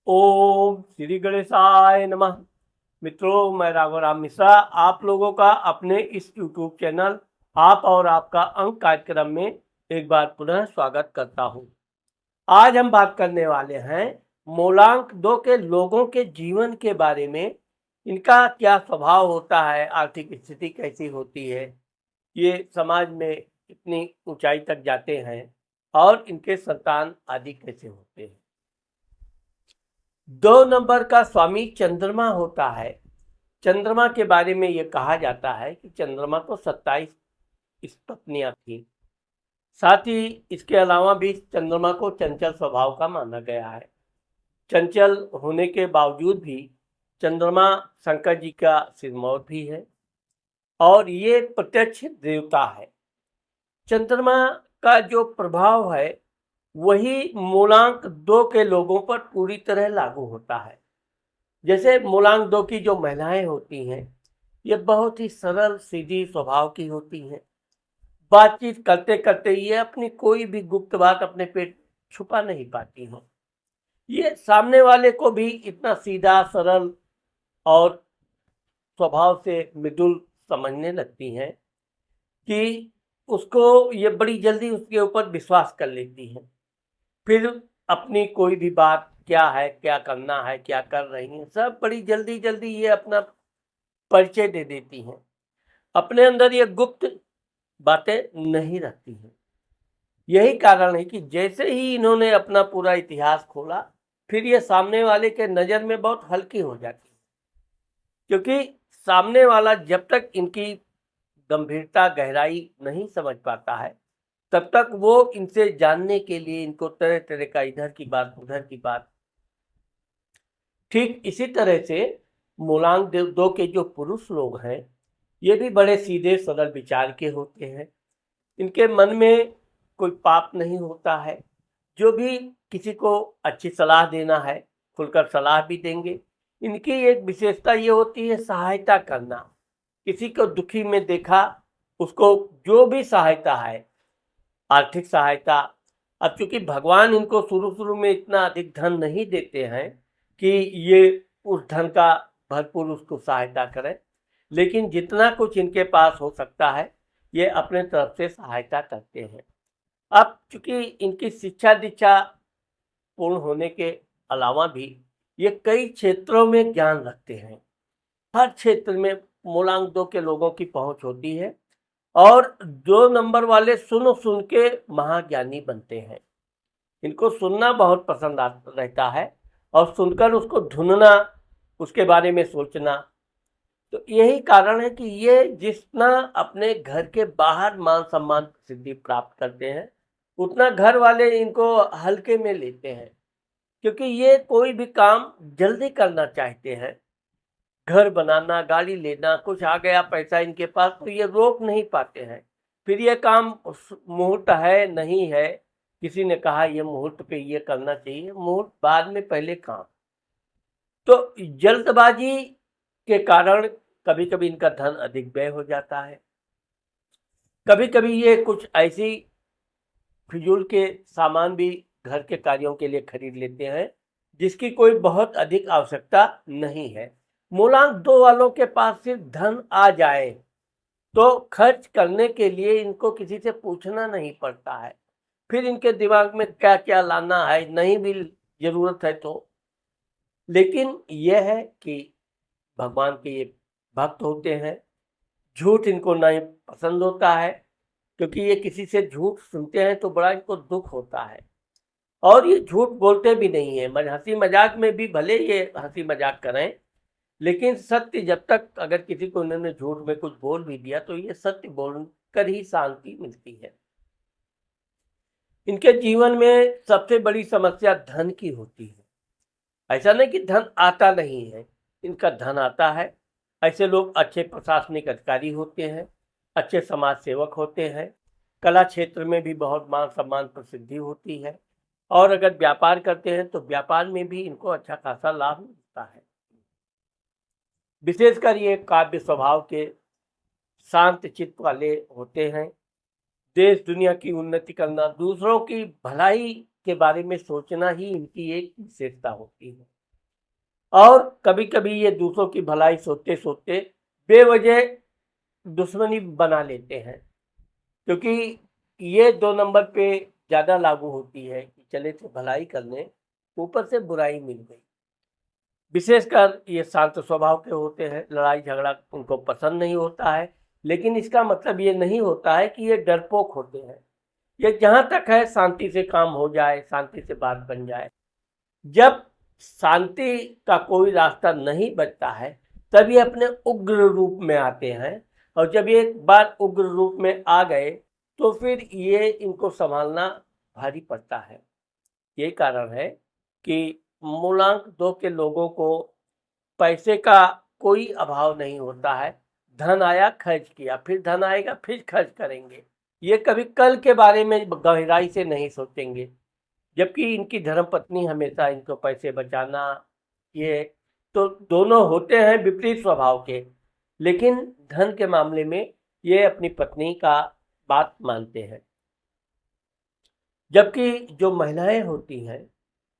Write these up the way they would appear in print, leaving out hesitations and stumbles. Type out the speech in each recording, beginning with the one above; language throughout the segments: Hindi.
ओम श्री गणेशाय नमः। मित्रों, मैं राघवराम मिश्रा आप लोगों का अपने इस YouTube चैनल आप और आपका अंक कार्यक्रम में एक बार पुनः स्वागत करता हूं। आज हम बात करने वाले हैं मूलांक 2 के लोगों के जीवन के बारे में। इनका क्या स्वभाव होता है, आर्थिक स्थिति कैसी होती है, ये समाज में कितनी ऊंचाई तक जाते हैं और इनके संतान आदि कैसे होते हैं। 2 नंबर का स्वामी चंद्रमा होता है। चंद्रमा के बारे में यह कहा जाता है कि चंद्रमा को 27 पत्नियां थी। साथ ही इसके अलावा भी चंद्रमा को चंचल स्वभाव का माना गया है। चंचल होने के बावजूद भी चंद्रमा शंकर जी का सिरमौर भी है और ये प्रत्यक्ष देवता है। चंद्रमा का जो प्रभाव है वही मूलांक 2 के लोगों पर पूरी तरह लागू होता है। जैसे मूलांक 2 की जो महिलाएं होती हैं, ये बहुत ही सरल सीधी स्वभाव की होती हैं। बातचीत करते करते ये अपनी कोई भी गुप्त बात अपने पेट छुपा नहीं पाती हैं। ये सामने वाले को भी इतना सीधा सरल और स्वभाव से मृदुल समझने लगती हैं कि उसको ये बड़ी जल्दी उसके ऊपर विश्वास कर लेती हैं। फिर अपनी कोई भी बात क्या है, क्या करना है, क्या कर रही हैं, सब बड़ी जल्दी जल्दी ये अपना परिचय दे देती हैं। अपने अंदर ये गुप्त बातें नहीं रखती हैं। यही कारण है कि जैसे ही इन्होंने अपना पूरा इतिहास खोला, फिर ये सामने वाले के नज़र में बहुत हल्की हो जाती है, क्योंकि सामने वाला जब तक इनकी गंभीरता गहराई नहीं समझ पाता है, तब तक वो इनसे जानने के लिए इनको तरह तरह का इधर की बात उधर की बात। ठीक इसी तरह से मूलांक 2 के जो पुरुष लोग हैं, ये भी बड़े सीधे सरल विचार के होते हैं। इनके मन में कोई पाप नहीं होता है। जो भी किसी को अच्छी सलाह देना है, खुलकर सलाह भी देंगे। इनकी एक विशेषता ये होती है सहायता करना। किसी को दुखी में देखा, उसको जो भी सहायता है, आर्थिक सहायता। अब चूंकि भगवान इनको शुरू शुरू में इतना अधिक धन नहीं देते हैं कि ये उस धन का भरपूर उसको सहायता करें, लेकिन जितना कुछ इनके पास हो सकता है ये अपने तरफ से सहायता करते हैं। अब चूंकि इनकी शिक्षा दीक्षा पूर्ण होने के अलावा भी ये कई क्षेत्रों में ज्ञान रखते हैं। हर क्षेत्र में मूलांक 2 के लोगों की पहुंच होती है और 2 नंबर वाले सुन सुन के महाज्ञानी बनते हैं। इनको सुनना बहुत पसंद रहता है और सुनकर उसको ढूंढना, उसके बारे में सोचना। तो यही कारण है कि ये जितना अपने घर के बाहर मान सम्मान प्रसिद्धि प्राप्त करते हैं, उतना घर वाले इनको हल्के में लेते हैं, क्योंकि ये कोई भी काम जल्दी करना चाहते हैं। घर बनाना, गाड़ी लेना, कुछ आ गया पैसा इनके पास तो ये रोक नहीं पाते हैं। फिर ये काम मुहूर्त है नहीं है, किसी ने कहा ये मुहूर्त पे ये करना चाहिए, मुहूर्त बाद में, पहले काम। तो जल्दबाजी के कारण कभी कभी इनका धन अधिक व्यय हो जाता है। कभी कभी ये कुछ ऐसी फिजूल के सामान भी घर के कार्यों के लिए खरीद लेते हैं जिसकी कोई बहुत अधिक आवश्यकता नहीं है। मूलांक 2 वालों के पास सिर्फ धन आ जाए तो खर्च करने के लिए इनको किसी से पूछना नहीं पड़ता है। फिर इनके दिमाग में क्या क्या लाना है, नहीं भी जरूरत है तो। लेकिन यह है कि भगवान के ये भक्त होते हैं। झूठ इनको नहीं पसंद होता है, क्योंकि ये किसी से झूठ सुनते हैं तो बड़ा इनको दुख होता है और ये झूठ बोलते भी नहीं है। हंसी मजाक में भी भले ये हंसी मजाक करें, लेकिन सत्य जब तक, अगर किसी को इन्होंने झूठ में कुछ बोल भी दिया तो ये सत्य बोलकर ही शांति मिलती है। इनके जीवन में सबसे बड़ी समस्या धन की होती है। ऐसा नहीं कि धन आता नहीं है, इनका धन आता है। ऐसे लोग अच्छे प्रशासनिक अधिकारी होते हैं, अच्छे समाज सेवक होते हैं, कला क्षेत्र में भी बहुत मान सम्मान प्रसिद्धि होती है और अगर व्यापार करते हैं तो व्यापार में भी इनको अच्छा खासा लाभ मिलता है। विशेषकर ये काव्य स्वभाव के शांत चित्त वाले होते हैं। देश दुनिया की उन्नति करना, दूसरों की भलाई के बारे में सोचना ही इनकी एक विशेषता होती है। और कभी कभी ये दूसरों की भलाई सोचते सोचते बेवजह दुश्मनी बना लेते हैं, क्योंकि ये 2 नंबर पे ज़्यादा लागू होती है कि चले थे भलाई करने, ऊपर से बुराई मिल गई। विशेषकर ये शांत स्वभाव के होते हैं, लड़ाई झगड़ा उनको पसंद नहीं होता है, लेकिन इसका मतलब ये नहीं होता है कि ये डरपोक होते हैं। ये जहाँ तक है शांति से काम हो जाए, शांति से बात बन जाए। जब शांति का कोई रास्ता नहीं बचता है तब ये अपने उग्र रूप में आते हैं, और जब ये एक बार उग्र रूप में आ गए तो फिर ये इनको संभालना भारी पड़ता है। यही कारण है कि मूलांक 2 के लोगों को पैसे का कोई अभाव नहीं होता है। धन आया खर्च किया, फिर धन आएगा फिर खर्च करेंगे। ये कभी कल के बारे में गहराई से नहीं सोचेंगे, जबकि इनकी धर्मपत्नी हमेशा इनको पैसे बचाना, ये तो दोनों होते हैं विपरीत स्वभाव के, लेकिन धन के मामले में ये अपनी पत्नी का बात मानते हैं। जबकि जो महिलाएं होती हैं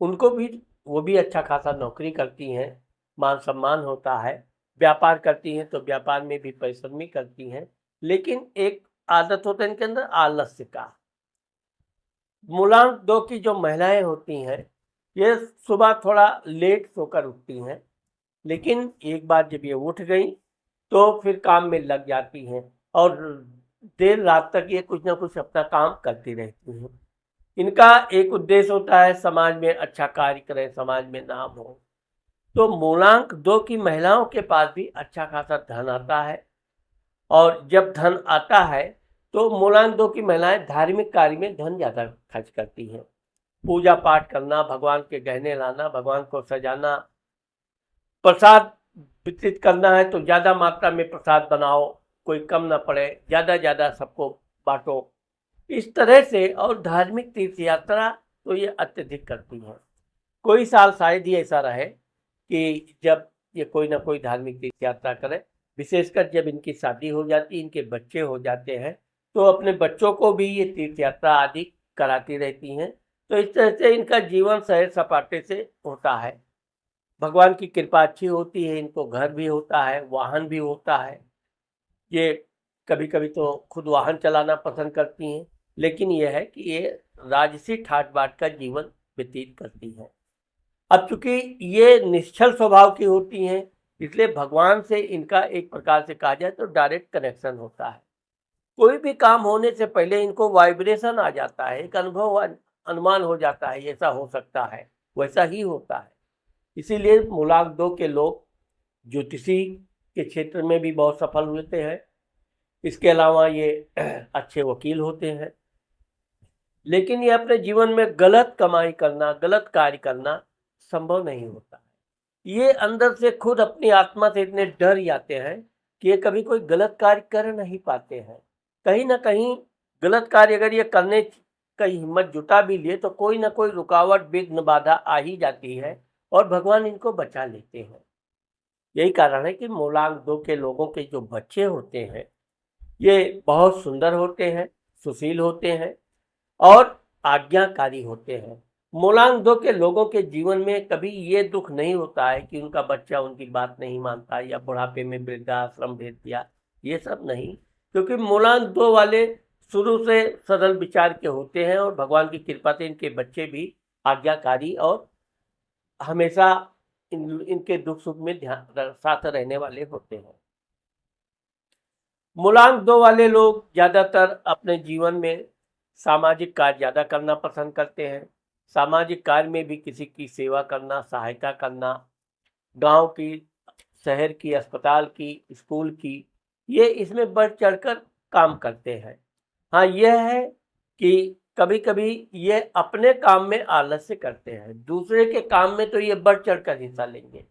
उनको भी, वो भी अच्छा खासा नौकरी करती हैं, मान सम्मान होता है, व्यापार करती हैं तो व्यापार में भी परिश्रमी करती हैं, लेकिन एक आदत होता है इनके अंदर आलस्य का। मूलांक 2 की जो महिलाएं होती हैं ये सुबह थोड़ा लेट सोकर उठती हैं, लेकिन एक बार जब ये उठ गई तो फिर काम में लग जाती हैं और देर रात तक ये कुछ ना कुछ अपना काम करती रहती हैं। इनका एक उद्देश्य होता है समाज में अच्छा कार्य करें, समाज में नाम हो। तो मूलांक 2 की महिलाओं के पास भी अच्छा खासा धन आता है, और जब धन आता है तो मूलांक 2 की महिलाएं धार्मिक कार्य में धन ज़्यादा खर्च करती हैं। पूजा पाठ करना, भगवान के गहने लाना, भगवान को सजाना, प्रसाद वितरित करना है तो ज़्यादा मात्रा में प्रसाद बनाओ, कोई कम ना पड़े, ज़्यादा सबको बांटो, इस तरह से। और धार्मिक तीर्थ यात्रा तो ये अत्यधिक करती हैं। कोई साल शायद ही ऐसा रहे कि जब ये कोई ना कोई धार्मिक तीर्थ यात्रा करे, विशेषकर जब इनकी शादी हो जाती, इनके बच्चे हो जाते हैं, तो अपने बच्चों को भी ये तीर्थ यात्रा आदि कराती रहती हैं। तो इस तरह से इनका जीवन सैर सपाटे से होता है। भगवान की कृपा अच्छी होती है, इनको घर भी होता है, वाहन भी होता है। ये कभी कभी तो खुद वाहन चलाना पसंद करती हैं, लेकिन यह है कि ये राजसी ठाट बाट का जीवन व्यतीत करती हैं। अब चूंकि ये निश्चल स्वभाव की होती हैं, इसलिए भगवान से इनका एक प्रकार से कहा जाए तो डायरेक्ट कनेक्शन होता है। कोई भी काम होने से पहले इनको वाइब्रेशन आ जाता है, एक अनुभव अनुमान हो जाता है, ऐसा हो सकता है, वैसा ही होता है। इसीलिए मूलांक 2 के लोग ज्योतिषी के क्षेत्र में भी बहुत सफल होते हैं। इसके अलावा ये अच्छे वकील होते हैं, लेकिन ये अपने जीवन में गलत कमाई करना, गलत कार्य करना संभव नहीं होता है। ये अंदर से खुद अपनी आत्मा से इतने डर जाते हैं कि ये कभी कोई गलत कार्य कर नहीं पाते हैं। कहीं ना कहीं गलत कार्य अगर ये करने का हिम्मत जुटा भी लिए तो कोई ना कोई रुकावट, विघ्न, बाधा आ ही जाती है, और भगवान इनको बचा लेते हैं। यही कारण है कि मूलांक 2 के लोगों के जो बच्चे होते हैं ये बहुत सुंदर होते हैं, सुशील होते हैं और आज्ञाकारी होते हैं। मूलांक 2 के लोगों के जीवन में कभी ये दुख नहीं होता है कि उनका बच्चा उनकी बात नहीं मानता या बुढ़ापे में वृद्धाश्रम भेज दिया, ये सब नहीं, क्योंकि मूलांक 2 वाले शुरू से सरल विचार के होते हैं, और भगवान की कृपा से इनके बच्चे भी आज्ञाकारी और हमेशा इनके दुख सुख में ध्यान साथ रहने वाले होते हैं। मूलांक 2 वाले लोग ज़्यादातर अपने जीवन में सामाजिक कार्य ज़्यादा करना पसंद करते हैं। सामाजिक कार्य में भी किसी की सेवा करना, सहायता करना, गांव की, शहर की, अस्पताल की, स्कूल की, ये इसमें बढ़ चढ़कर काम करते हैं। हाँ, यह है कि कभी कभी ये अपने काम में आलस्य करते हैं, दूसरे के काम में तो ये बढ़ चढ़कर हिस्सा लेंगे,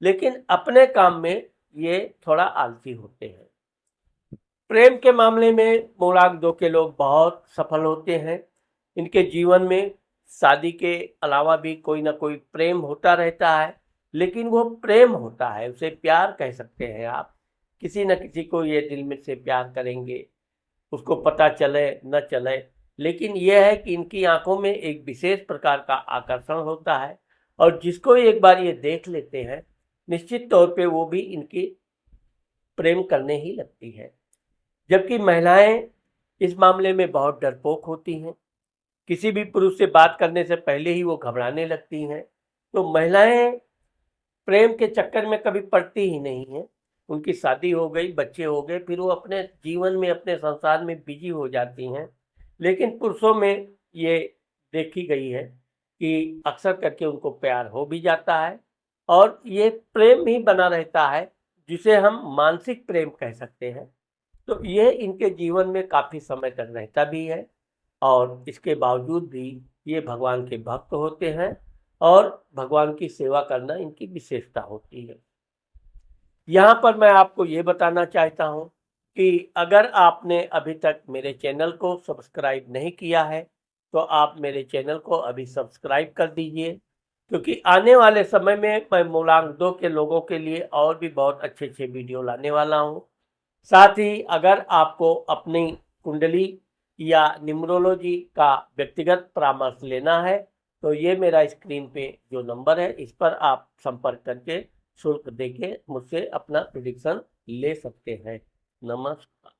लेकिन अपने काम में ये थोड़ा आलसी होते हैं। प्रेम के मामले में मूलांक 2 के लोग बहुत सफल होते हैं। इनके जीवन में शादी के अलावा भी कोई ना कोई प्रेम होता रहता है, लेकिन वो प्रेम होता है, उसे प्यार कह सकते हैं आप। किसी न किसी को ये दिल में से प्यार करेंगे, उसको पता चले न चले, लेकिन यह है कि इनकी आंखों में एक विशेष प्रकार का आकर्षण होता है, और जिसको एक बार ये देख लेते हैं निश्चित तौर पे वो भी इनकी प्रेम करने ही लगती है। जबकि महिलाएं इस मामले में बहुत डरपोक होती हैं, किसी भी पुरुष से बात करने से पहले ही वो घबराने लगती हैं। तो महिलाएं प्रेम के चक्कर में कभी पड़ती ही नहीं हैं। उनकी शादी हो गई, बच्चे हो गए, फिर वो अपने जीवन में, अपने संसार में बिजी हो जाती हैं। लेकिन पुरुषों में ये देखी गई है कि अक्सर करके उनको प्यार हो भी जाता है और ये प्रेम ही बना रहता है, जिसे हम मानसिक प्रेम कह सकते हैं। तो ये इनके जीवन में काफ़ी समय तक रहता भी है और इसके बावजूद भी ये भगवान के भक्त होते हैं और भगवान की सेवा करना इनकी विशेषता होती है। यहाँ पर मैं आपको ये बताना चाहता हूँ कि अगर आपने अभी तक मेरे चैनल को सब्सक्राइब नहीं किया है तो आप मेरे चैनल को अभी सब्सक्राइब कर दीजिए, क्योंकि आने वाले समय में मैं मूलांक 2 के लोगों के लिए और भी बहुत अच्छे अच्छे वीडियो लाने वाला हूँ। साथ ही अगर आपको अपनी कुंडली या न्यूमरोलॉजी का व्यक्तिगत परामर्श लेना है तो ये मेरा स्क्रीन पे जो नंबर है इस पर आप संपर्क करके शुल्क देके मुझसे अपना प्रिडिक्शन ले सकते हैं। नमस्कार।